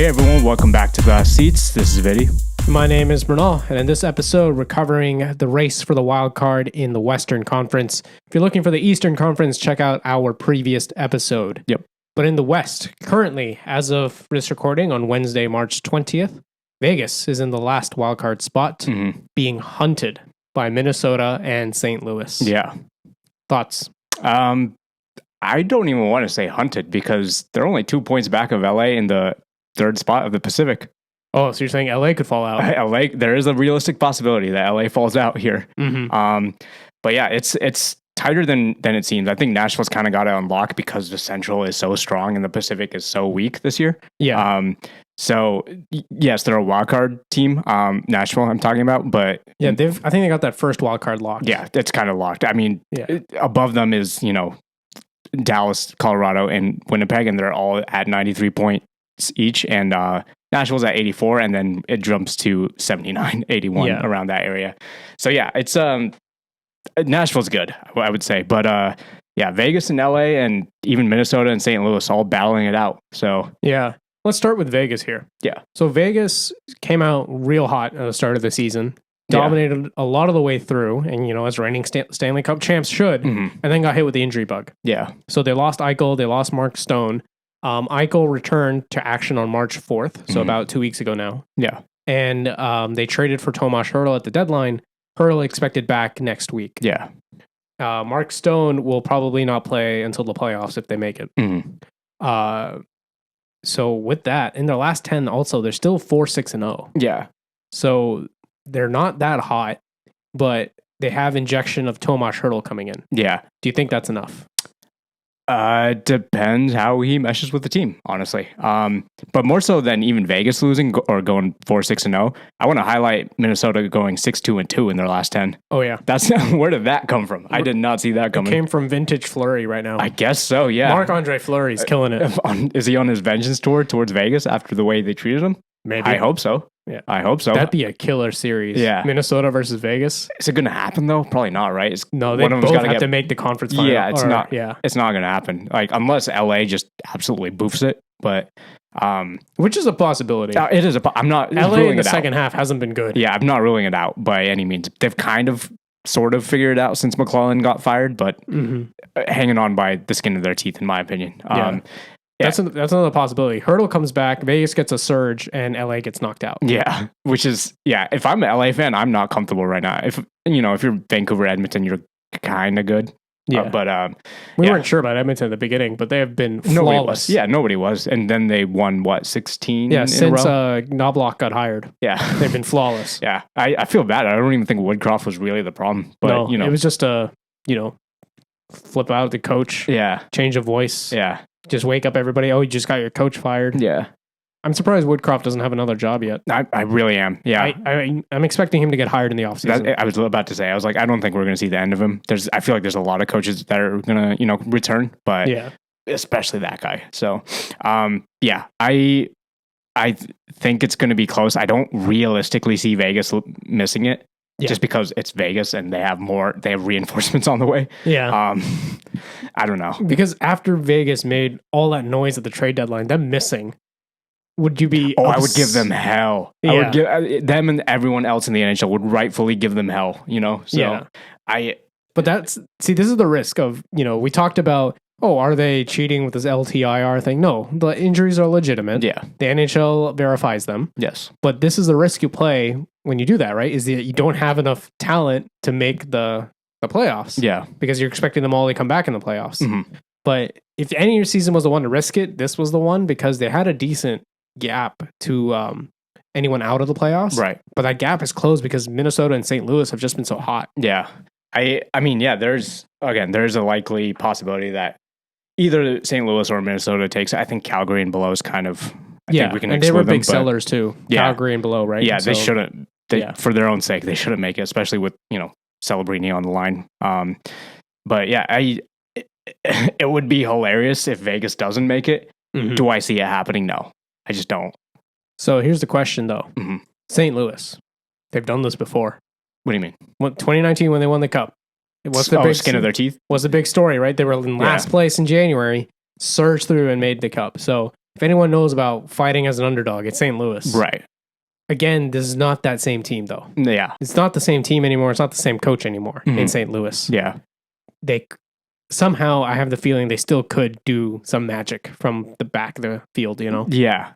Hey everyone, welcome back to Glass Seats. This is Viddy. My name is Mrinal, and in this episode, we're covering the race for the wild card in the Western Conference. If you're looking for the Eastern Conference, check out our previous episode. Yep. But in the West, currently, as of this recording on Wednesday, March 20th, Vegas is in the last wild card spot, being hunted by Minnesota and St. Louis. Yeah. Thoughts? I don't even want to say hunted because they're only 2 points back of LA in the third spot of the Pacific. Oh, so you're saying LA could fall out? LA, there is a realistic possibility that LA falls out here. Mm-hmm. But yeah, it's tighter than it seems. I think Nashville's kind of got it on lock because the Central is so strong and the Pacific is so weak this year. Yeah. So yes, they're a wild card team. Nashville, I'm talking about, but yeah, I think they got that first wild card locked. Yeah, it's kind of locked. I mean, above them is Dallas, Colorado, and Winnipeg, and they're all at 93 points each, and Nashville's at 84, and then it jumps to 79, 81 around that area. So yeah, it's Nashville's good, I would say, but Vegas and LA and even Minnesota and St. Louis all battling it out. So yeah, let's start with Vegas here. Yeah, so Vegas came out real hot at the start of the season. Dominated a lot of the way through, and as reigning Stanley Cup champs should, and then got hit with the injury bug. Yeah. So they lost Eichel, they lost Mark Stone. Eichel returned to action on March 4th, so about 2 weeks ago now. Yeah. And they traded for Tomas Hertl at the deadline. Hertl expected back next week. Yeah. Mark Stone will probably not play until the playoffs if they make it. So with that, in their last 10 also, they're still 4-6-0. Yeah. So they're not that hot, but they have injection of Tomas Hertl coming in. Yeah. Do you think that's enough? Depends how he meshes with the team, honestly. But more so than even Vegas losing or going 4-6-0, I want to highlight Minnesota going 6-2-2 in their last 10. Oh yeah, that's where did that come from? I did not see that coming. It came from vintage Fleury right now. I guess so. Yeah, Marc-Andre Fleury's killing it. Is he on his vengeance tour towards Vegas after the way they treated him? Maybe. I hope so. Yeah, I hope so. That'd be a killer series. Yeah, Minnesota versus Vegas. Is it going to happen though? Probably not, right? No, they both have to make the conference final. Yeah, it's not. Yeah, it's not going to happen. Like unless LA just absolutely boofs it, but which is a possibility. It is. I'm not. LA in the second half hasn't been good. Yeah, I'm not ruling it out by any means. They've kind of, sort of figured it out since McClellan got fired, but hanging on by the skin of their teeth, in my opinion. That's another possibility. Hertl comes back, Vegas gets a surge, and LA gets knocked out. Yeah, which is if I'm an LA fan, I'm not comfortable right now. If you're Vancouver, Edmonton, you're kind of good. Yeah, but we weren't sure about Edmonton at the beginning, but they have been flawless. Nobody was, and then they won 16? Yeah, since Knobloch got hired. Yeah, they've been flawless. Yeah, I feel bad. I don't even think Woodcroft was really the problem. But no, it was just a flip out the coach. Yeah, change of voice. Yeah. Just wake up everybody. Oh, you just got your coach fired. Yeah. I'm surprised Woodcroft doesn't have another job yet. I really am. Yeah. I'm expecting him to get hired in the offseason. I was about to say, I was like, I don't think we're going to see the end of him. I feel like there's a lot of coaches that are going to, return, but especially that guy. So, I think it's going to be close. I don't realistically see Vegas missing it. Yeah. Just because it's Vegas and they have reinforcements on the way. Yeah. I don't know. Because after Vegas made all that noise at the trade deadline, them missing, would you be... I would give them hell. Yeah. I would give them and everyone else in the NHL would rightfully give them hell, So But this is the risk of, we talked about, are they cheating with this LTIR thing? No, the injuries are legitimate. Yeah. The NHL verifies them. Yes. But this is the risk you play when you do that, right? Is that you don't have enough talent to make the playoffs. Yeah. Because you're expecting them all to come back in the playoffs. Mm-hmm. But if any of your season was the one to risk it, this was the one because they had a decent gap to anyone out of the playoffs. Right. But that gap is closed because Minnesota and St. Louis have just been so hot. Yeah. I mean, there's a likely possibility that either St. Louis or Minnesota takes. I think Calgary and below is kind of. I think we can and they were big sellers too. Yeah. Calgary and below, right? Yeah, they shouldn't. For their own sake, they shouldn't make it, especially with Celebrini on the line. But it would be hilarious if Vegas doesn't make it. Mm-hmm. Do I see it happening? No, I just don't. So here's the question, though. Mm-hmm. St. Louis, they've done this before. What do you mean? 2019 when they won the cup. What's the big skin of their teeth? Was a big story, right? They were in last place in January, surged through and made the cup. So if anyone knows about fighting as an underdog, it's St. Louis. Right. Again, this is not that same team, though. Yeah. It's not the same team anymore. It's not the same coach anymore in St. Louis. Yeah. They somehow, I have the feeling they still could do some magic from the back of the field, you know? Yeah.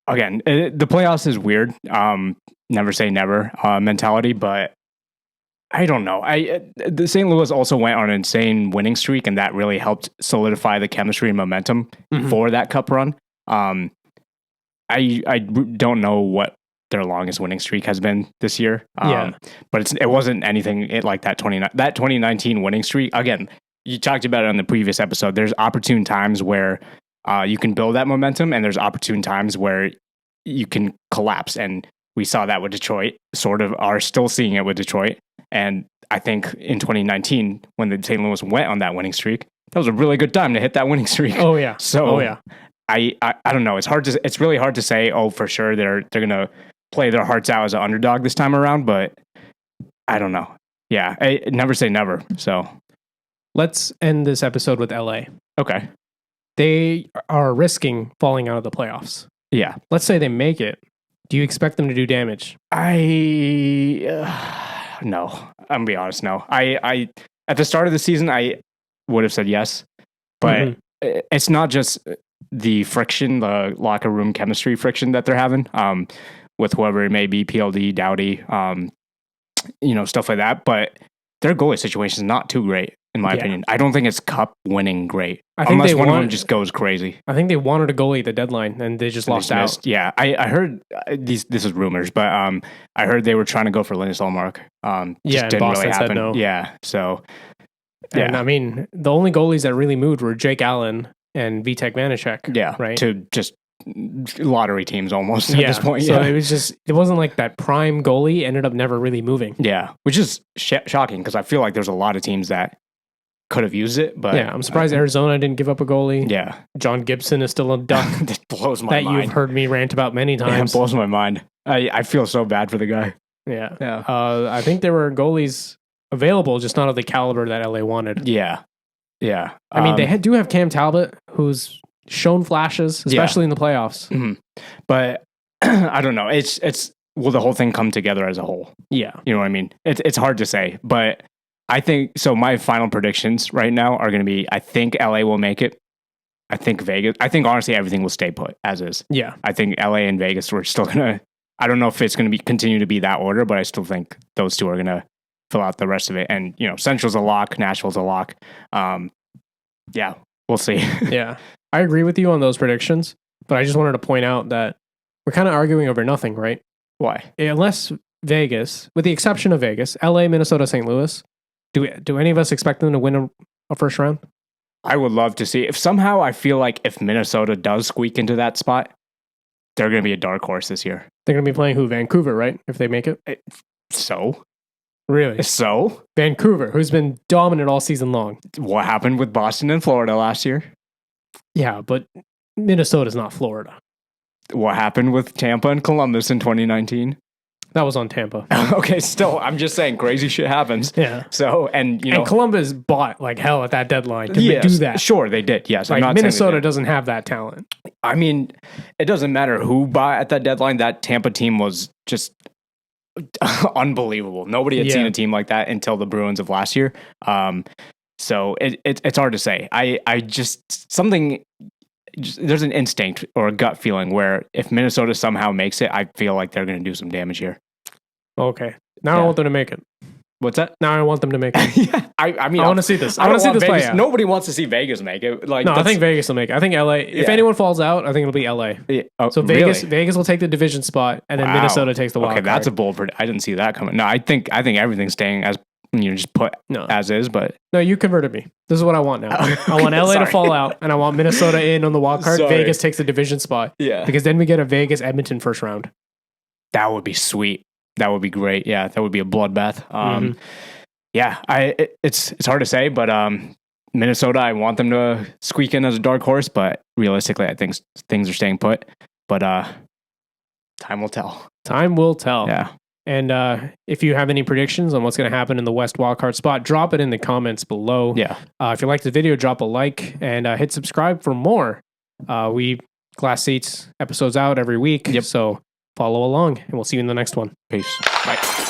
Again, the playoffs is weird. Never say never mentality, but I don't know. The St. Louis also went on an insane winning streak, and that really helped solidify the chemistry and momentum for that cup run. I don't know what their longest winning streak has been this year. But it wasn't anything like that 2019 winning streak. Again, you talked about it on the previous episode. There's opportune times where you can build that momentum, and there's opportune times where you can collapse. And we saw that with Detroit, sort of are still seeing it with Detroit. And I think in 2019, when the St. Louis went on that winning streak, that was a really good time to hit that winning streak. Oh yeah. I don't know. It's really hard to say, oh, for sure they're gonna play their hearts out as an underdog this time around, but I don't know. Yeah, I never say never. So let's end this episode with LA. Okay. They are risking falling out of the playoffs. Yeah. Let's say they make it. Do you expect them to do damage? No. I'm gonna be honest. No. I at the start of the season I would have said yes, but it's not just the friction, the locker room chemistry friction that they're having with whoever it may be, PLD, Doughty, stuff like that. But their goalie situation is not too great, in my opinion. I don't think it's cup winning great. Unless one of them just goes crazy. I think they wanted a goalie at the deadline and they just lost out. Yeah, I heard this is rumors, but I heard they were trying to go for Linus Ullmark. Just didn't Boston really happen. Said no. Yeah, so yeah. And I mean, the only goalies that really moved were Jake Allen and Vitek Vanacek. Yeah, right. To just lottery teams almost at this point. So it wasn't like that prime goalie ended up never really moving. Yeah, which is shocking because I feel like there's a lot of teams that could have used it, but yeah, I'm surprised Arizona didn't give up a goalie. Yeah, John Gibson is still a duck. That blows my mind. That you've heard me rant about many times. Yeah, it blows my mind. I feel so bad for the guy. Yeah. I think there were goalies available, just not of the caliber that LA wanted. Yeah. I mean, they do have Cam Talbot, who's shown flashes, especially in the playoffs. Mm-hmm. But I don't know. Will the whole thing come together as a whole? Yeah. You know what I mean? It's hard to say, but I think so. My final predictions right now are going to be: I think LA will make it. I think Vegas. I think honestly everything will stay put as is. Yeah. I think LA and Vegas we're still gonna. I don't know if it's going to continue to be that order, but I still think those two are going to fill out the rest of it. And Central's a lock, Nashville's a lock. Yeah, we'll see. Yeah, I agree with you on those predictions, but I just wanted to point out that we're kind of arguing over nothing, right? Why? Unless Vegas, with the exception of Vegas, LA, Minnesota, St. Louis. Do any of us expect them to win a first round? I would love to see. If somehow I feel like if Minnesota does squeak into that spot, they're going to be a dark horse this year. They're going to be playing who? Vancouver, right? If they make it? So? Really? So? Vancouver, who's been dominant all season long. What happened with Boston and Florida last year? Yeah, but Minnesota's not Florida. What happened with Tampa and Columbus in 2019? That was on Tampa. Okay, still, I'm just saying crazy shit happens. Yeah. So, and Columbus bought like hell at that deadline to do that. Sure, they did. Yes. Like Minnesota doesn't have that talent. I mean, it doesn't matter who bought at that deadline. That Tampa team was just unbelievable. Nobody had seen a team like that until the Bruins of last year. So it's hard to say. I just there's an instinct or a gut feeling where if Minnesota somehow makes it, I feel like they're going to do some damage here. Okay. Now I want them to make it. What's that? Now I want them to make it. Yeah. I mean, I want to see this. I want to see this play out. Nobody wants to see Vegas make it. No, I think Vegas will make it. I think LA. If anyone falls out, I think it'll be LA. Yeah. Oh, so Vegas will take the division spot, and then Minnesota takes the wild card. That's a bold prediction. I didn't see that coming. No, I think everything's staying as just put as is. But no, you converted me. This is what I want now. I want LA to fall out, and I want Minnesota in on the wild card. Vegas takes the division spot. Yeah, because then we get a Vegas Edmonton first round. That would be sweet. That would be great. Yeah, that would be a bloodbath. Yeah, it's hard to say, but Minnesota, I want them to squeak in as a dark horse, but realistically, I think things are staying put. But time will tell. Time will tell. Yeah. And if you have any predictions on what's going to happen in the West wildcard spot, drop it in the comments below. Yeah. If you like the video, drop a like and hit subscribe for more. We Glass Seats episodes out every week. Yep. So follow along, and we'll see you in the next one. Peace. Bye.